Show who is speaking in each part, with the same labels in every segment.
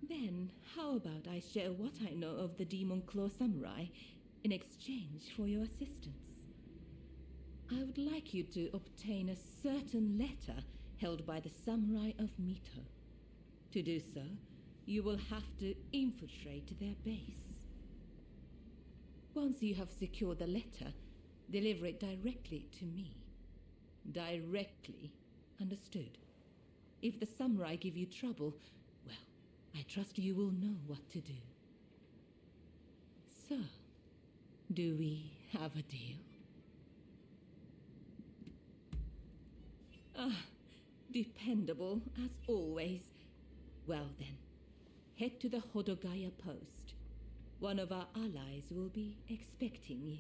Speaker 1: Then, how about I share what I know of the Demon Claw Samurai in exchange for your assistance? I would like you to obtain a certain letter held by the Samurai of Mito. To do so, you will have to infiltrate their base. Once you have secured the letter, deliver it directly to me. Directly, understood? If the samurai give you trouble, well, I trust you will know what to do. So, do we have a deal? Ah, dependable as always. Well then, head to the Hodogaya Post. One of our allies will be expecting you.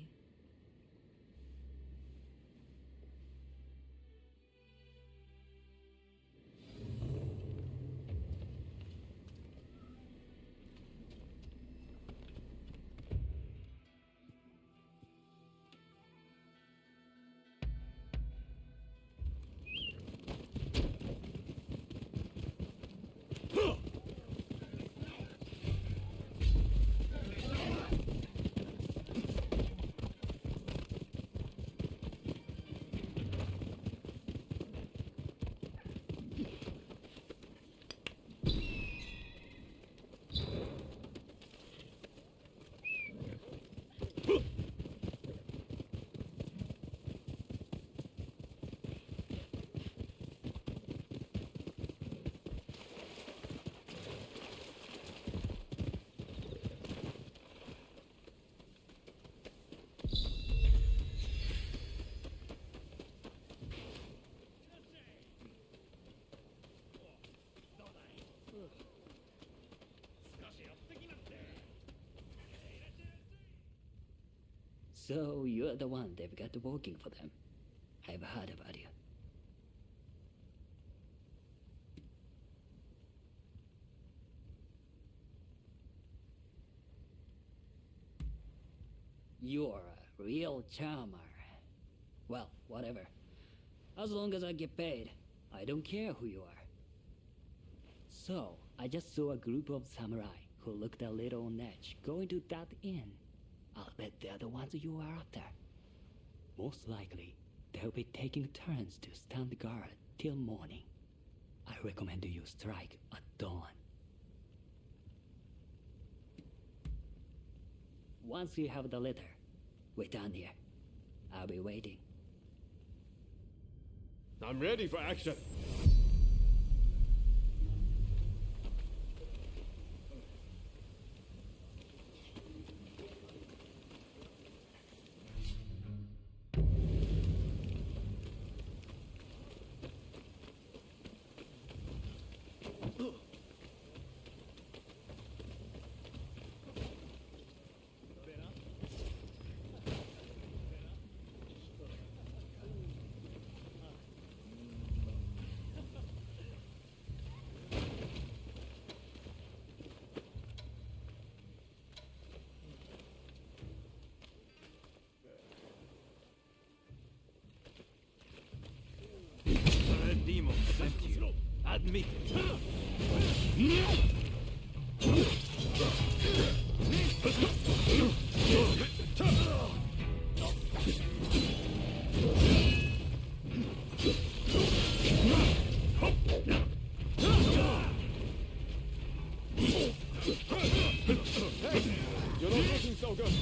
Speaker 2: So you're the one they've got working for them. I've heard about you. You're a real charmer. Well, whatever. As long as I get paid, I don't care who you are. So, I just saw a group of samurai who looked a little on edge going to that inn. I'll bet they're the ones you are after. Most likely, they'll be taking turns to stand guard till morning. I recommend you strike at dawn. Once you have the letter, wait down here. I'll be waiting.
Speaker 3: I'm ready for action. Demon sent you. Admit it. Hey, you're not looking so good.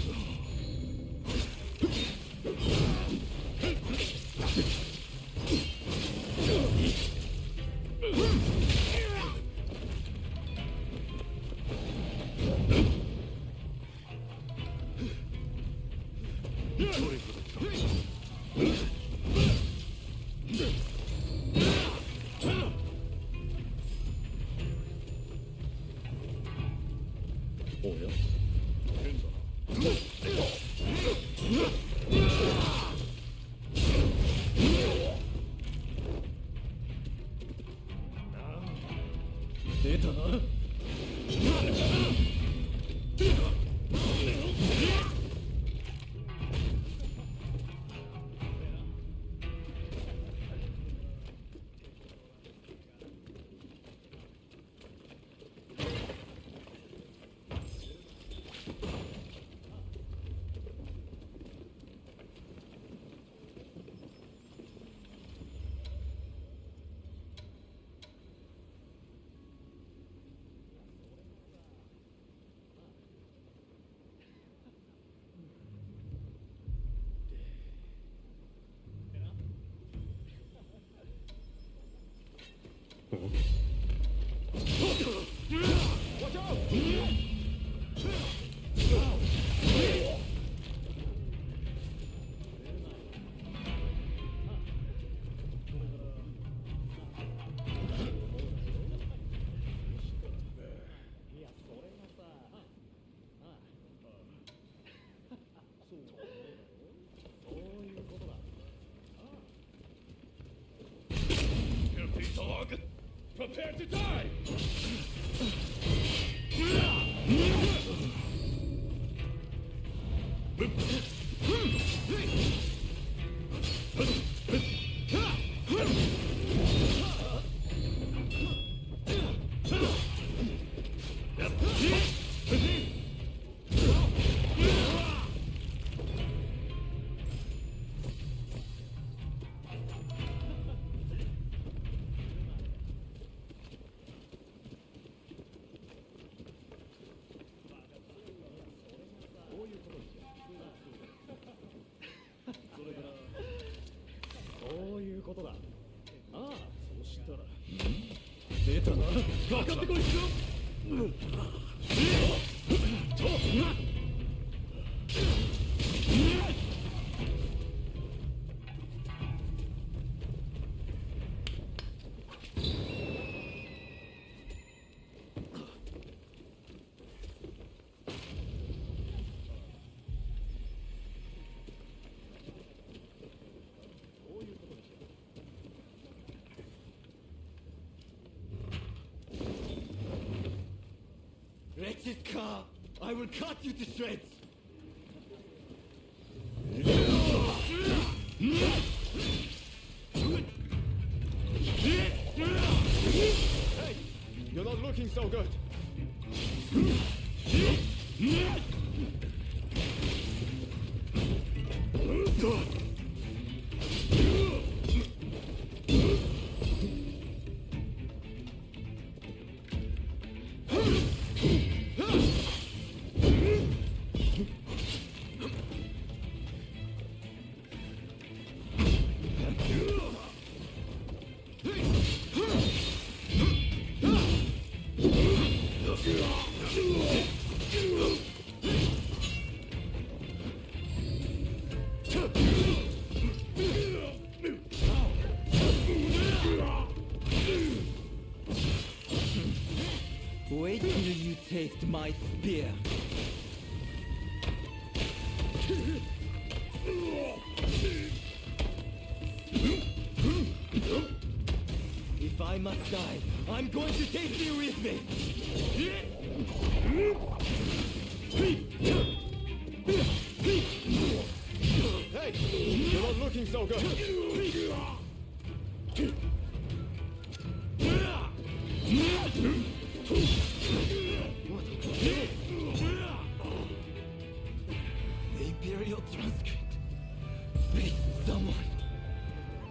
Speaker 3: Filthy dog! Prepare to die! Wretched car! I will cut you to shreds! Hey! You're not looking so good! Wait till you taste my spear. If I must die, I'm going to take you with me. Hey, you're not looking so good. The Imperial transcript. Please, someone.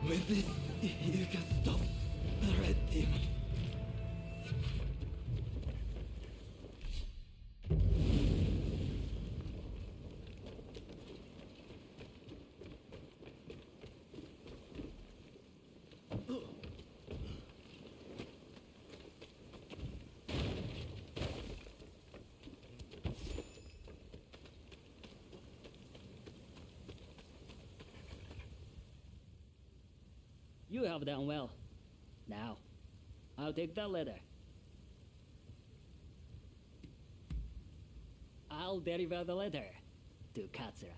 Speaker 3: With this, you can stop the Red Demon.
Speaker 2: You have done well. Now, I'll take that letter. I'll deliver the letter to Katsura.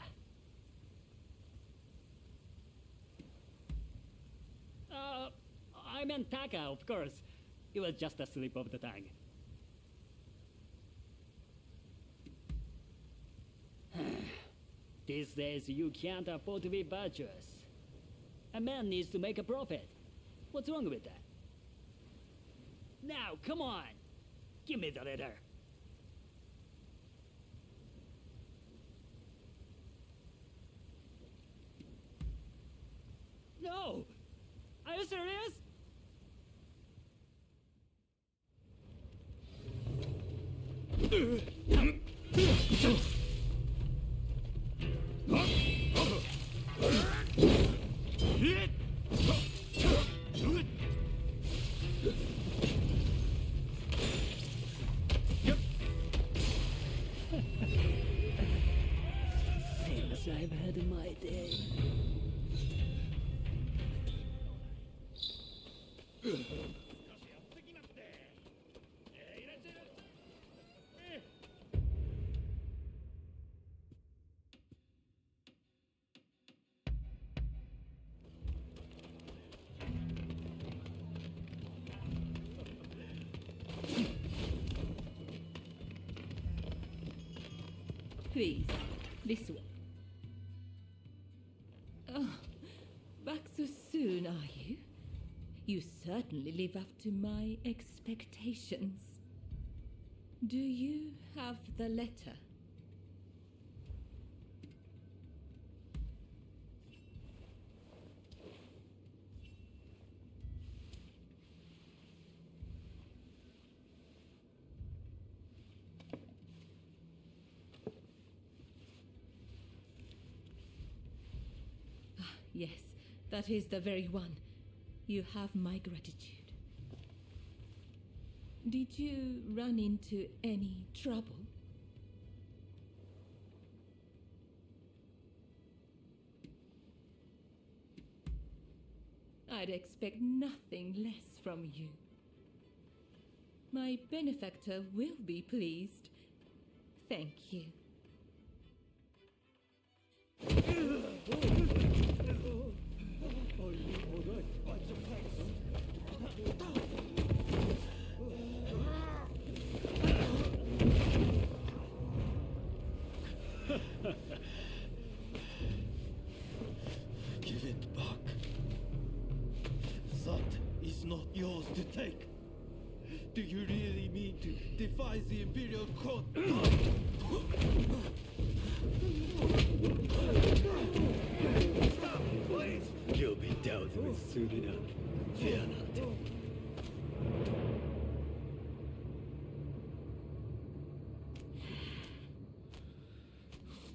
Speaker 2: I meant Taka, of course. It was just a slip of the tongue. These days, you can't afford to be virtuous. A man needs to make a profit. What's wrong with that? Now, come on! Give me the letter. No! Are you serious? I've had my day.
Speaker 1: Please, this way. Oh, back so soon, are you? You certainly live up to my expectations. Do you have the letter? Yes, that is the very one. You have my gratitude. Did you run into any trouble? I'd expect nothing less from you. My benefactor will be pleased. Thank you.
Speaker 3: Give it back. That is not yours to take. Do you really mean to defy the Imperial Court? Stop, please!
Speaker 2: You'll be dealt with soon enough. Fear not.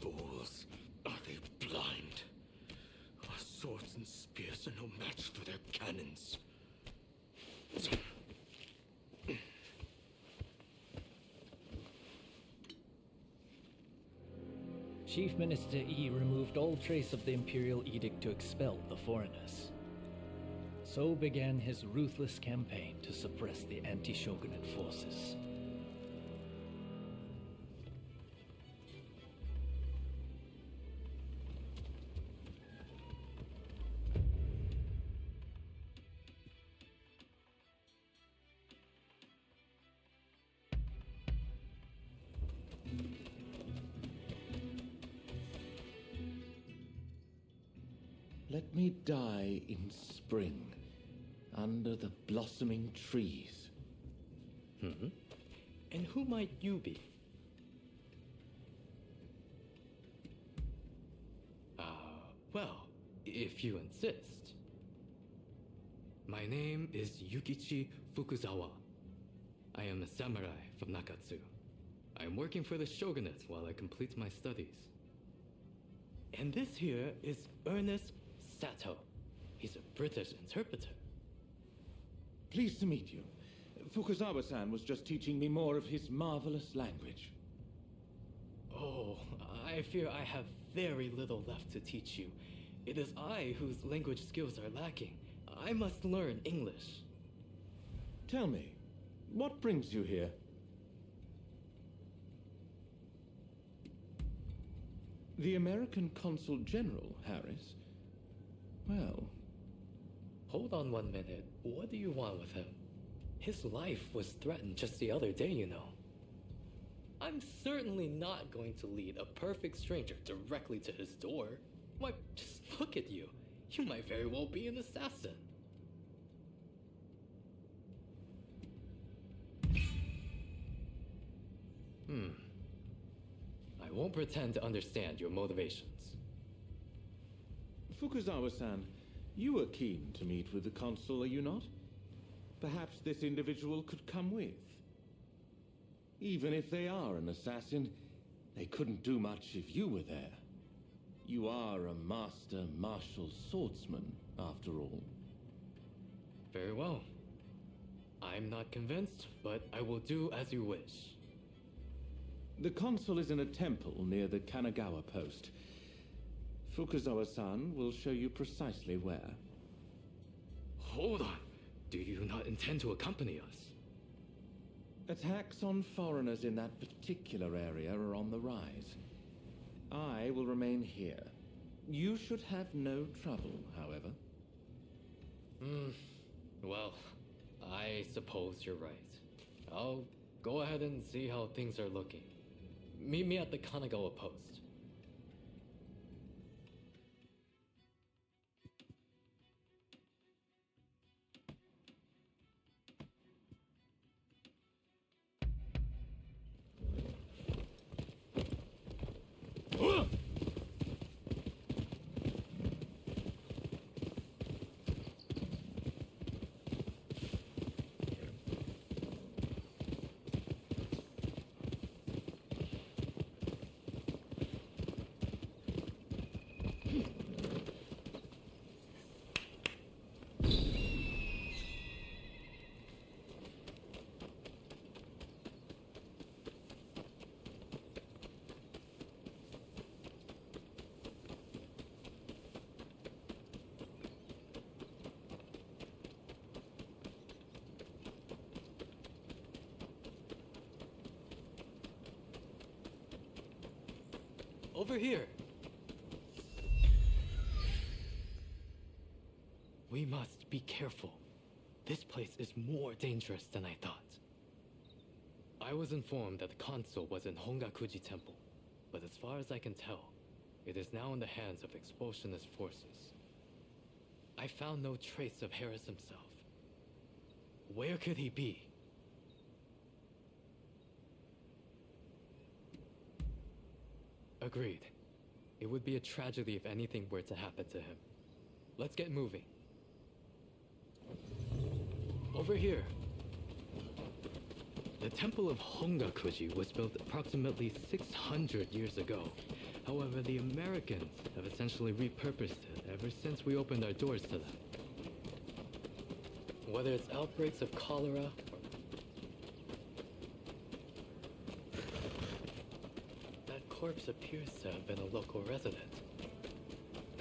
Speaker 3: Fools. Are they blind? Our swords and spears are no match for their cannons.
Speaker 4: Chief Minister Yi removed all trace of the imperial edict to expel the foreigners. So began his ruthless campaign to suppress the anti-shogunate forces.
Speaker 5: Let me die in spring, under the blossoming trees.
Speaker 3: And who might you be? Well, if you insist. My name is Yukichi Fukuzawa. I am a samurai from Nakatsu. I am working for the shogunate while I complete my studies. And this here is Ernest Sato. He's a British interpreter.
Speaker 5: Pleased to meet you. Fukuzawa-san was just teaching me more of his marvelous language.
Speaker 3: Oh, I fear I have very little left to teach you. It is I whose language skills are lacking. I must learn English.
Speaker 5: Tell me, what brings you here? The American Consul General, Harris? Well...
Speaker 3: Hold on 1 minute. What do you want with him? His life was threatened just the other day, you know. I'm certainly not going to lead a perfect stranger directly to his door. Why, just look at you. You might very well be an assassin. I won't pretend to understand your motivations.
Speaker 5: Fukuzawa-san, you are keen to meet with the consul, are you not? Perhaps this individual could come with. Even if they are an assassin, they couldn't do much if you were there. You are a master martial swordsman, after all.
Speaker 3: Very well. I'm not convinced, but I will do as you wish.
Speaker 5: The consul is in a temple near the Kanagawa Post. Fukuzawa-san will show you precisely where.
Speaker 3: Hold on. Do you not intend to accompany us?
Speaker 5: Attacks on foreigners in that particular area are on the rise. I will remain here. You should have no trouble, however.
Speaker 3: Well, I suppose you're right. I'll go ahead and see how things are looking. Meet me at the Kanagawa Post. Over here. We must be careful. This place is more dangerous than I thought. I was informed that the console was in Hongakuji Temple, but as far as I can tell, it is now in the hands of expulsionist forces. I found no trace of Harris himself. Where could he be? Agreed. It would be a tragedy if anything were to happen to him. Let's get moving. Over here. The Temple of Hongakuji was built approximately 600 years ago. However, the Americans have essentially repurposed it ever since we opened our doors to them. Whether it's outbreaks of cholera or corpse appears to have been a local resident.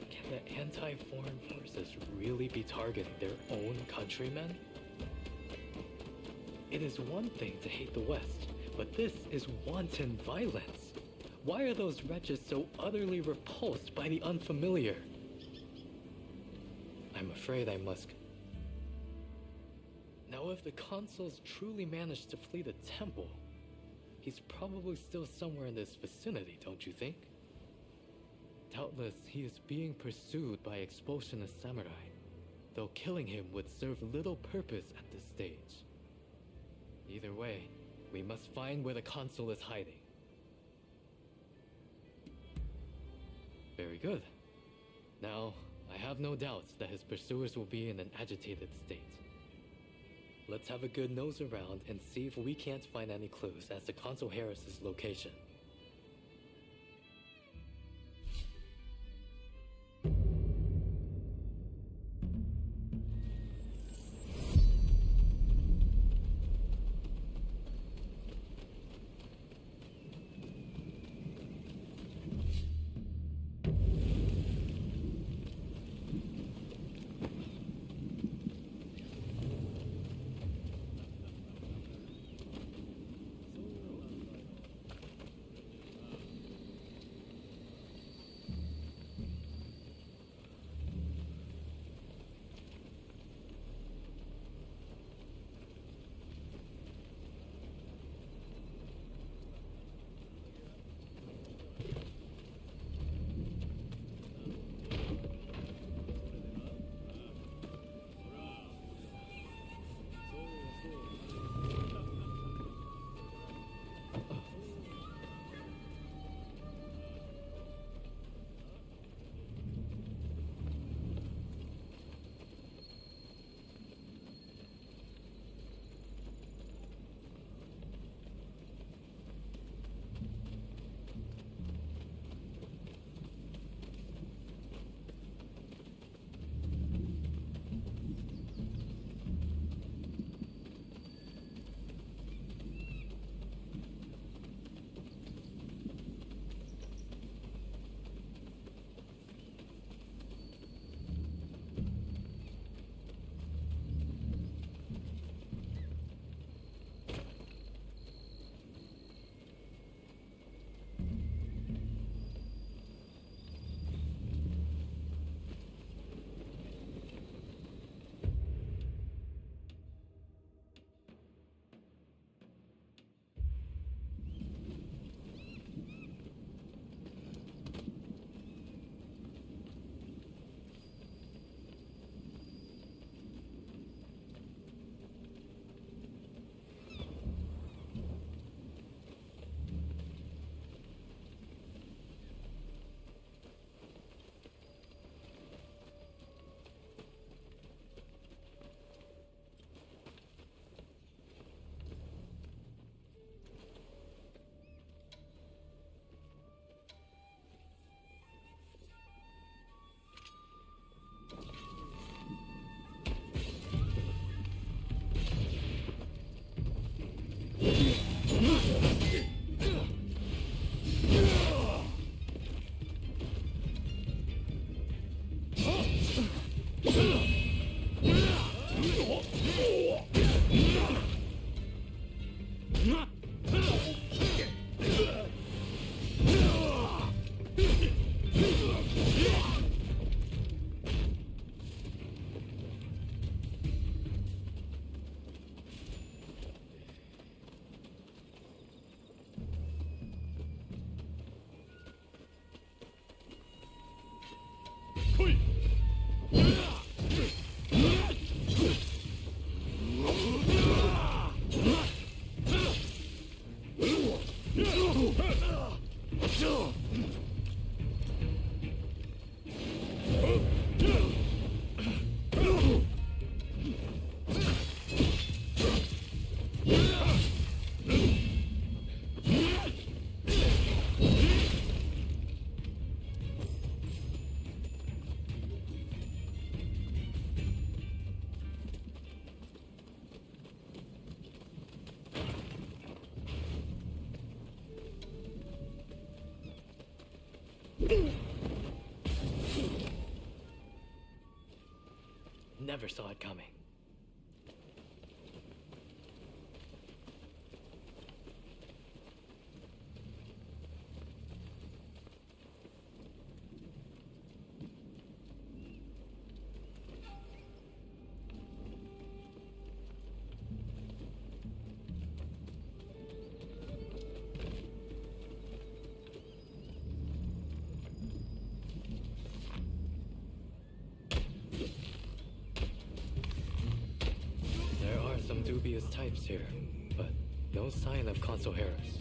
Speaker 3: Can the anti-foreign forces really be targeting their own countrymen? It is one thing to hate the West, but this is wanton violence. Why are those wretches so utterly repulsed by the unfamiliar? I'm afraid I must... Now, if the consuls truly managed to flee the temple, he's probably still somewhere in this vicinity, don't you think? Doubtless, he is being pursued by expulsionist samurai, though killing him would serve little purpose at this stage. Either way, we must find where the consul is hiding. Very good. Now, I have no doubts that his pursuers will be in an agitated state. Let's have a good nose around and see if we can't find any clues as to Consul Harris's location. Never saw it coming. Some dubious types here, but no sign of Consul Harris.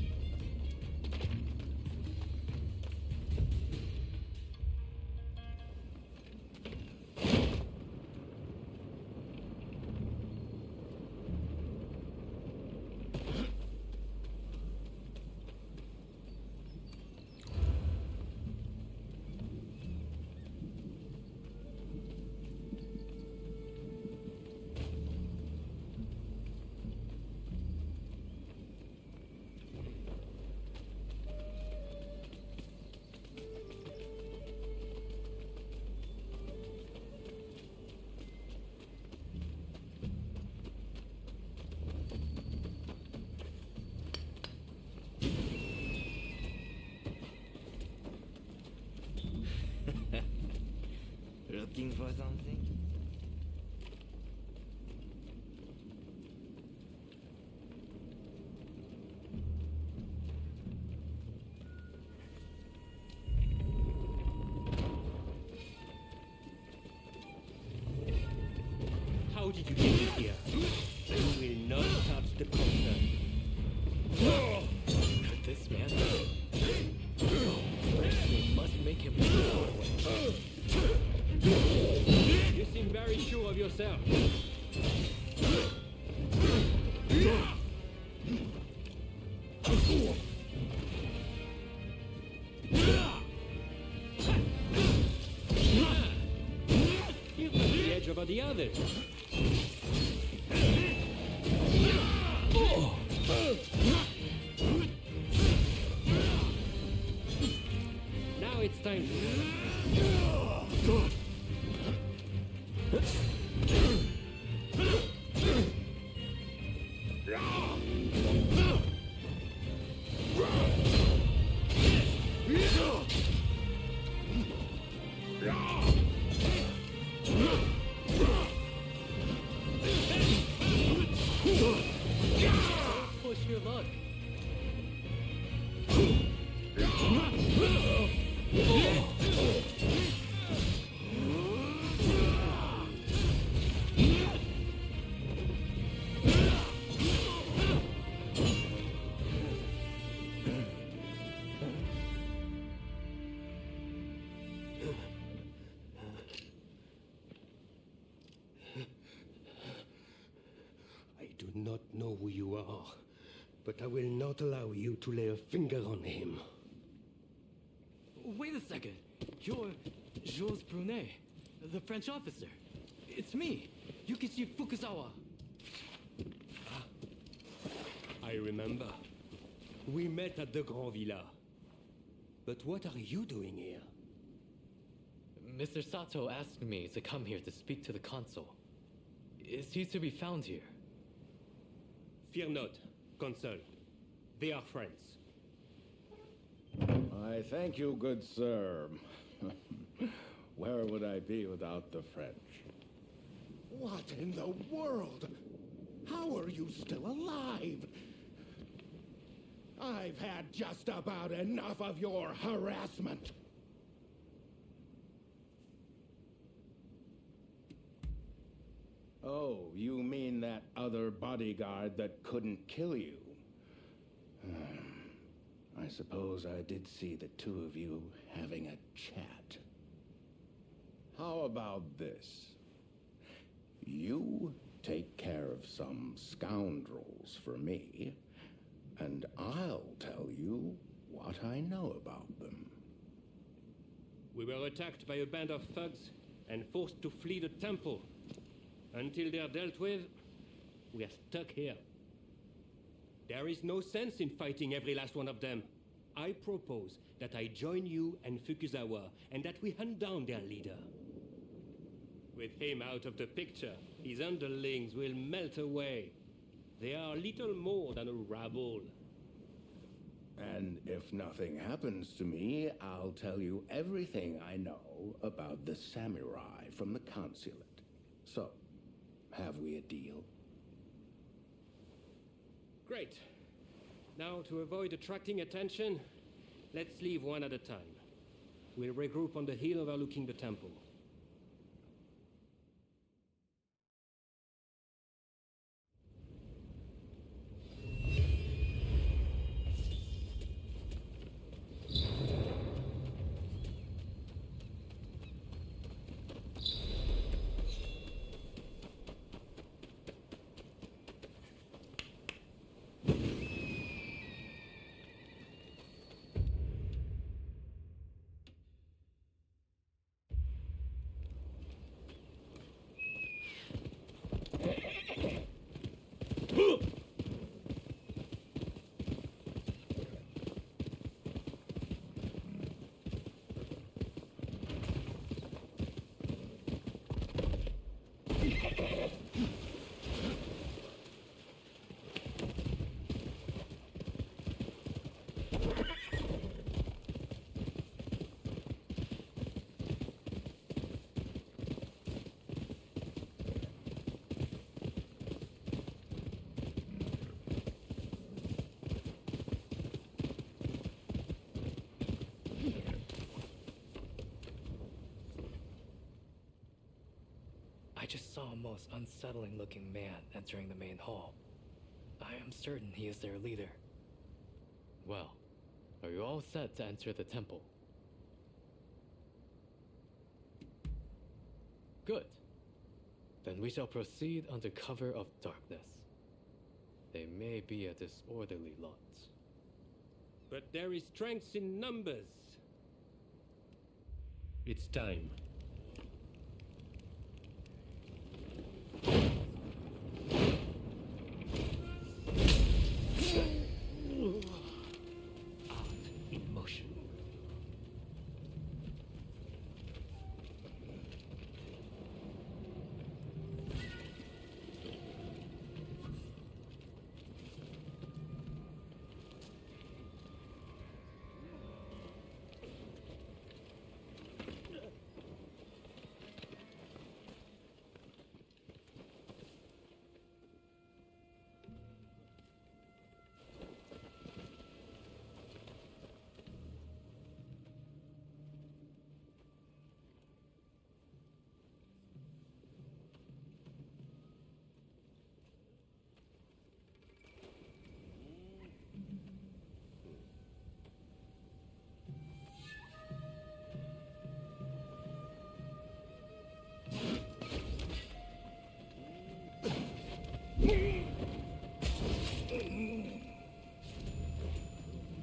Speaker 6: Looking for something?
Speaker 7: How did you get here? You will not touch the console.
Speaker 3: Could this man we must make him
Speaker 7: You seem very sure of yourself. You've got the edge over the others. Now it's time to...
Speaker 3: push your luck?
Speaker 7: I do not know who you are, but I will not allow you to lay a finger on him.
Speaker 3: Wait a second. You're Jules Brunet, the French officer. It's me, Yukichi Fukuzawa.
Speaker 7: I remember. We met at the Grand Villa. But what are you doing here?
Speaker 3: Mr. Sato asked me to come here to speak to the consul. Is he to be found here?
Speaker 7: Fear not, Consul. They are friends.
Speaker 5: I thank you, good sir. Where would I be without the French?
Speaker 8: What in the world? How are you still alive? I've had just about enough of your harassment.
Speaker 5: Oh, you mean that other bodyguard that couldn't kill you? I
Speaker 8: I suppose I did see the two of you having a chat. How about this? You take care of some scoundrels for me, and I'll tell you what I know about them.
Speaker 7: We were attacked by a band of thugs and forced to flee the temple. Until they're dealt with, we are stuck here. There is no sense in fighting every last one of them. I propose that I join you and Fukuzawa, and that we hunt down their leader. With him out of the picture, his underlings will melt away. They are little more than a rabble.
Speaker 8: And if nothing happens to me, I'll tell you everything I know about the samurai from the consulate. So, have we a deal?
Speaker 7: Great. Now, to avoid attracting attention, let's leave one at a time. We'll regroup on the hill overlooking the temple.
Speaker 3: I just saw a most unsettling looking man entering the main hall. I am certain he is their leader. Well, are you all set to enter the temple? Good. Then we shall proceed under cover of darkness. They may be a disorderly lot.
Speaker 7: But there is strength in numbers.
Speaker 9: It's time.
Speaker 4: Art in motion.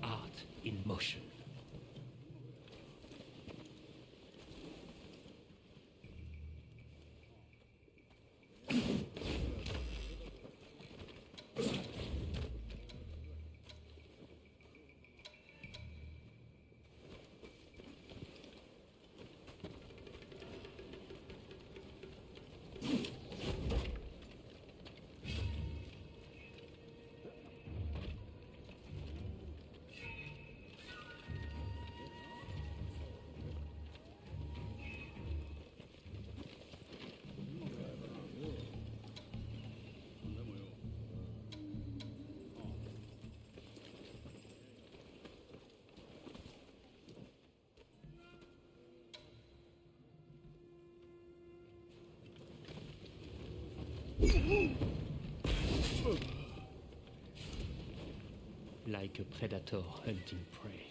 Speaker 4: Art in motion.
Speaker 7: Like a predator hunting prey.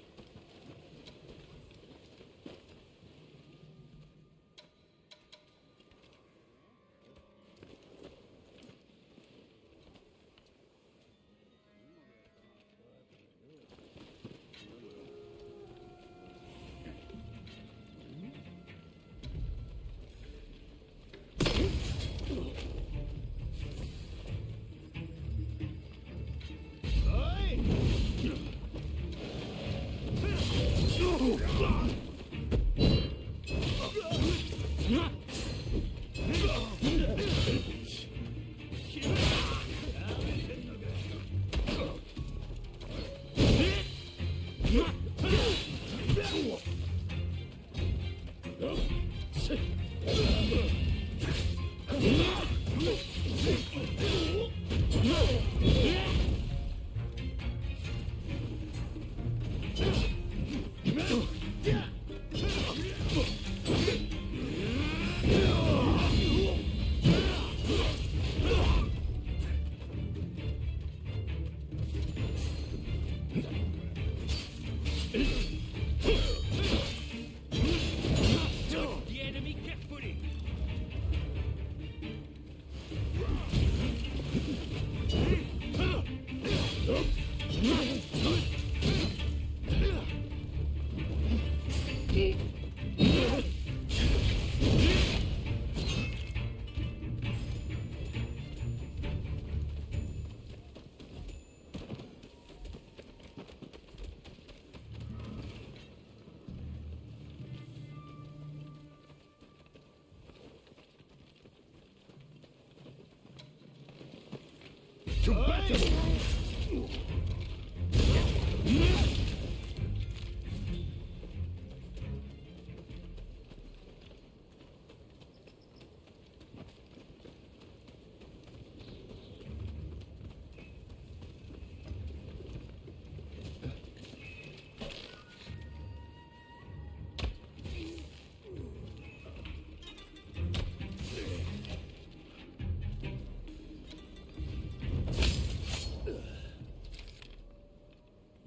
Speaker 9: To battle!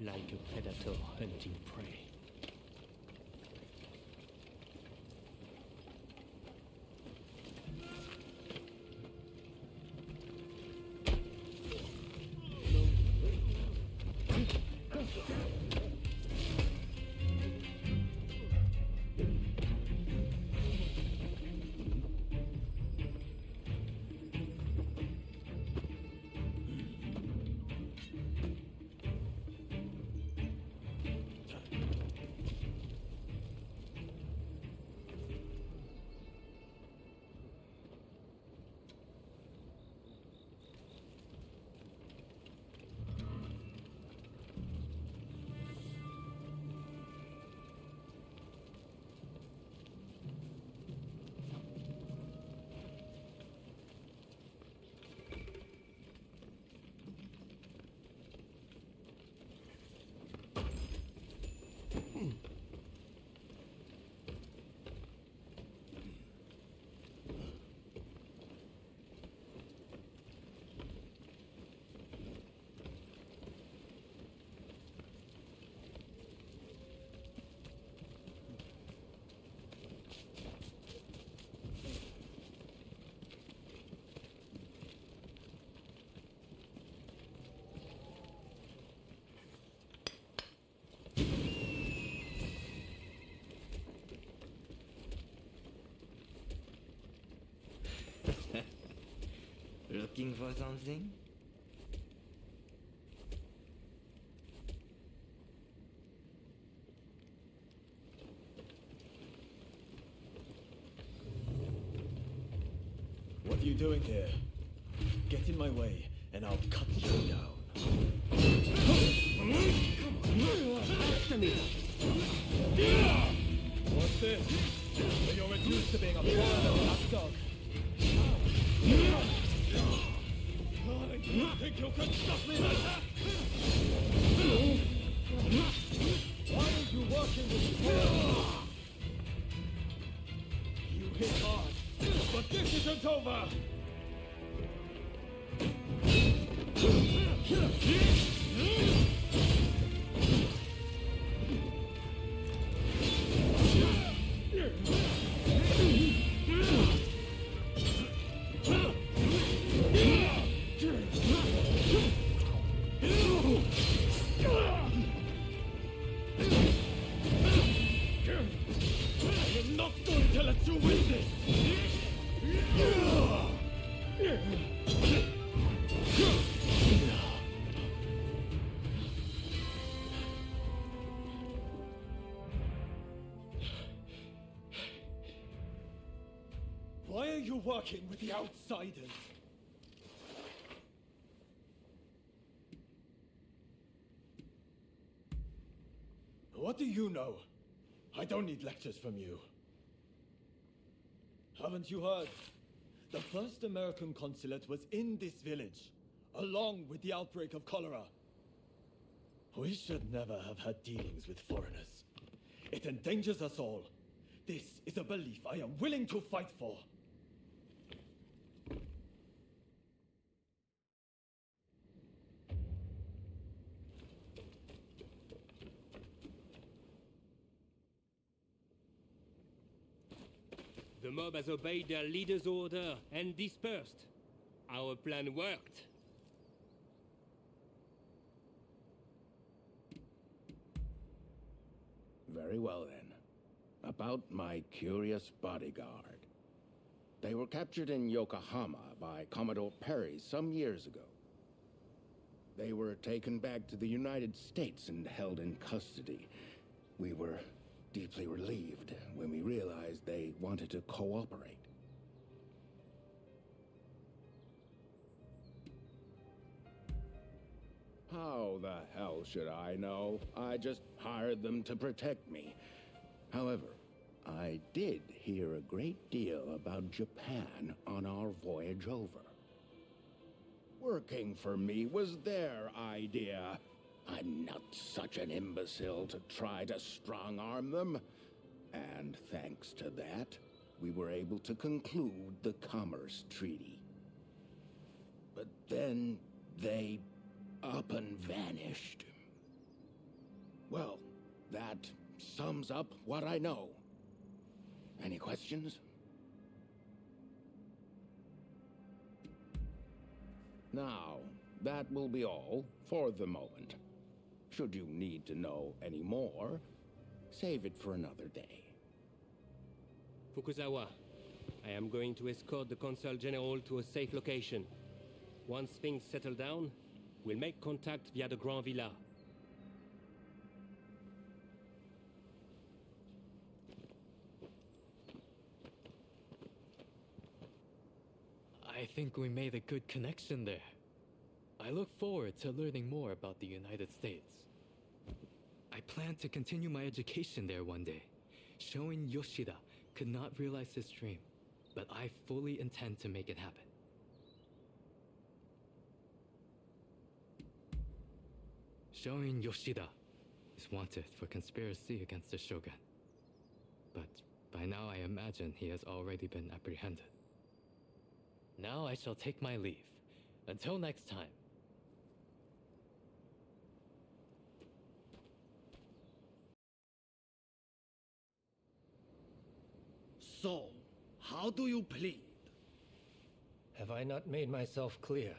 Speaker 7: Like a predator hunting prey.
Speaker 6: Looking for something?
Speaker 9: What are you doing here? Get in my way, and I'll cut you down. After me! What's this? So you're reduced to being a foreigner lapdog. You think you can stop me like that? Why aren't you working with me? You hit hard, but this isn't over! you working with the outsiders? What do you know? I don't need lectures from you. Haven't you heard? The first American consulate was in this village, along with the outbreak of cholera. We should never have had dealings with foreigners. It endangers us all. This is a belief I am willing to fight for.
Speaker 7: The mob has obeyed their leader's order and dispersed. Our plan worked.
Speaker 8: Very well then. About my curious bodyguard. They were captured in Yokohama by Commodore Perry some years ago. They were taken back to the United States and held in custody. We were deeply relieved when we realized they wanted to cooperate. How the hell should I know? I just hired them to protect me. However, I did hear a great deal about Japan on our voyage over. Working for me was their idea. I'm not such an imbecile to try to strong-arm them. And thanks to that, we were able to conclude the Commerce Treaty. But then they up and vanished. Well, that sums up what I know. Any questions? Now, that will be all for the moment. Should you need to know any more, save it for another day.
Speaker 7: Fukuzawa, I am going to escort the Consul General to a safe location. Once things settle down, we'll make contact via the Grand Villa.
Speaker 3: I think we made a good connection there. I look forward to learning more about the United States. I plan to continue my education there one day. Shoin Yoshida could not realize his dream, but I fully intend to make it happen. Shoin Yoshida is wanted for conspiracy against the Shogun. But by now I imagine he has already been apprehended. Now I shall take my leave. Until next time.
Speaker 9: So, how do you plead?
Speaker 4: Have I not made myself clear?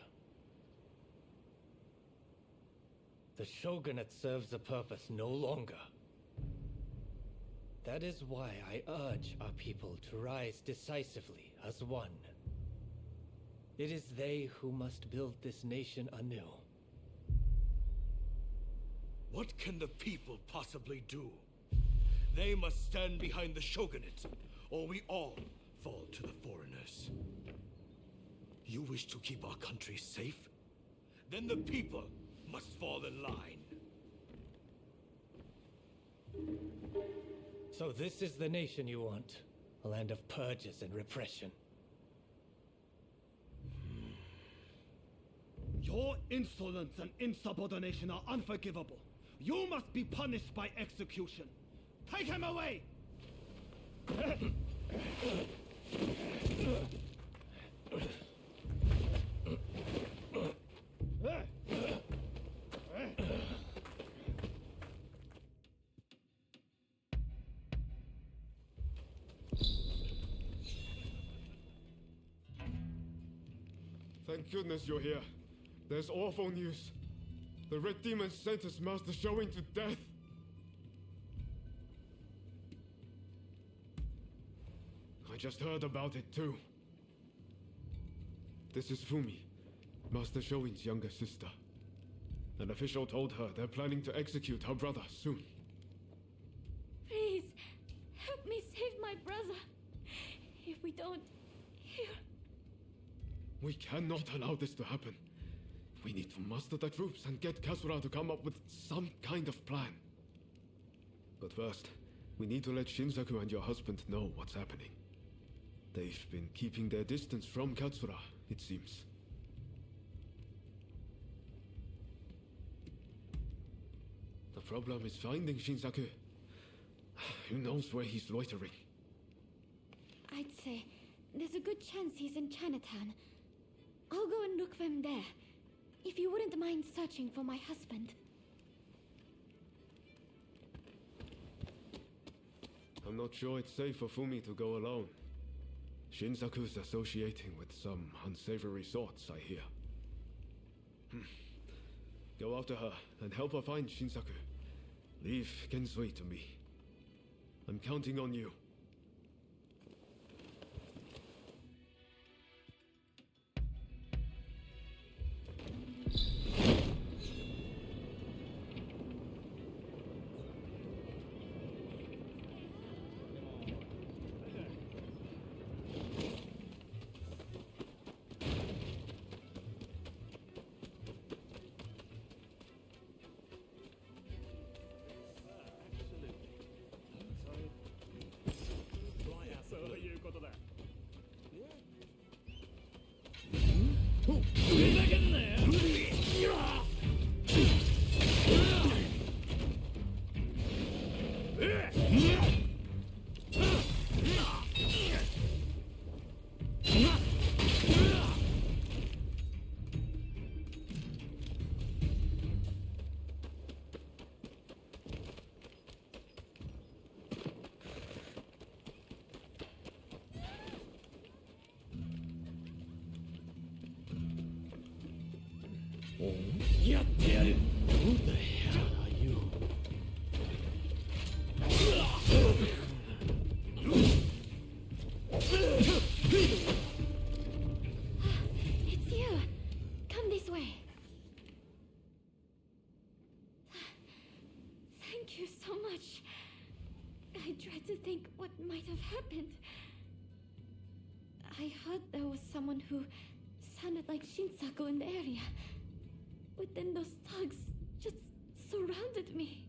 Speaker 4: The shogunate serves a purpose no longer. That is why I urge our people to rise decisively as one. It is they who must build this nation anew.
Speaker 10: What can the people possibly do? They must stand behind the shogunate, or we all fall to the foreigners. You wish to keep our country safe? Then the people must fall in line.
Speaker 4: So this is the nation you want? A land of purges and repression.
Speaker 9: Your insolence and insubordination are unforgivable. You must be punished by execution. Take him away!
Speaker 11: Thank goodness you're here. There's awful news. The Red Demon sentenced Master Shoin to death. I just heard about it too. This is Fumi, Master Shoin's younger sister. An official told her they're planning to execute her brother soon.
Speaker 1: Please, help me save my brother. If we don't, he'll
Speaker 11: We cannot allow this to happen. We need to muster the troops and get Katsura to come up with some kind of plan. But first, we need to let Shinsaku and your husband know what's happening. They've been keeping their distance from Katsura, it seems. The problem is finding Shinsaku. Who knows where he's loitering?
Speaker 12: I'd say there's a good chance he's in Chinatown. I'll go and look for him there. If you wouldn't mind searching for my husband.
Speaker 11: I'm not sure it's safe for Fumi to go alone. Shinsaku's associating with some unsavory sorts, I hear. Go after her and help her find Shinsaku. Leave Genzui to me. I'm counting on you.
Speaker 4: Who the hell are you?
Speaker 12: It's you. Come this way. Thank you so much. I tried to think what might have happened. I heard there was someone who sounded like Shinsaku in the area. But then those thugs just surrounded me.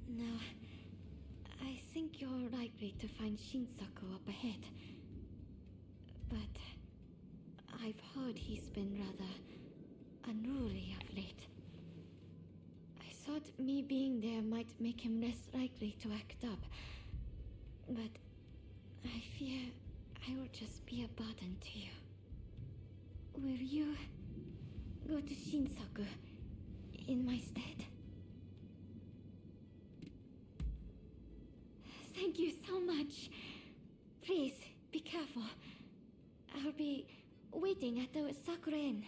Speaker 12: No, I think you're likely to find Shinsaku up ahead. But I've heard he's been rather unruly of late. I thought me being there might make him less likely to act up. But I fear I will just be a burden to you. Will you go to Shinsaku in my stead? Thank you so much. Please, be careful. I'll be waiting at the Sakura Inn.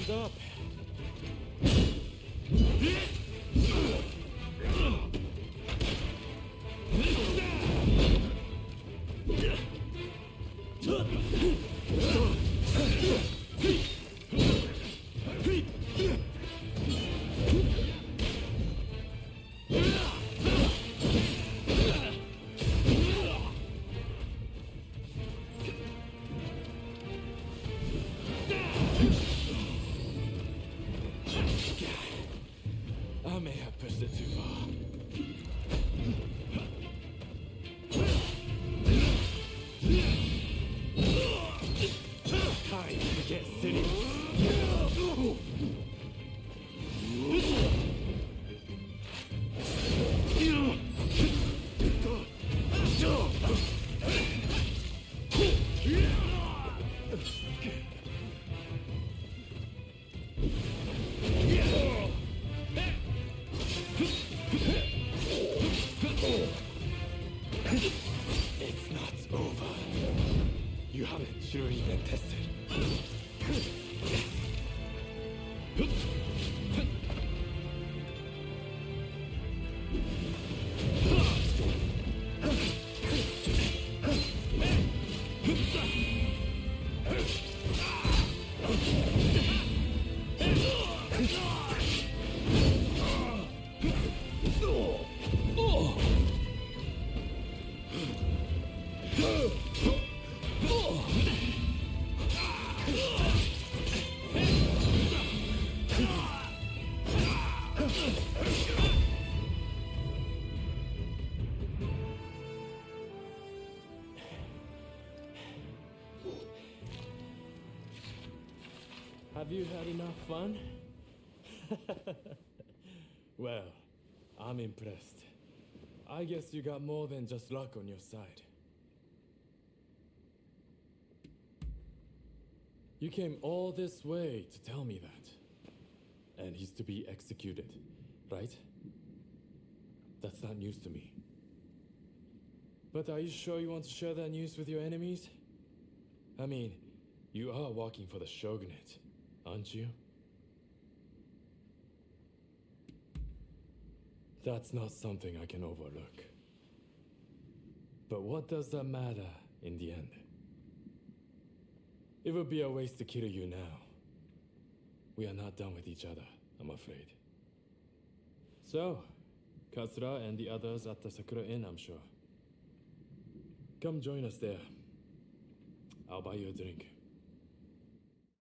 Speaker 13: Stand up. I may have pushed it too far. Time to get serious. It's not over. You haven't truly been tested. Have you had enough fun? Well, I'm impressed. I guess you got more than just luck on your side. You came all this way to tell me that. And he's to be executed, right? That's not news to me. But are you sure you want to share that news with your enemies? I mean, you are working for the shogunate, aren't you? That's not something I can overlook. But what does that matter in the end? It would be a waste to kill you now. We are not done with each other, I'm afraid. So, Katsura and the others at the Sakura Inn, I'm sure. Come join us there. I'll buy you a drink.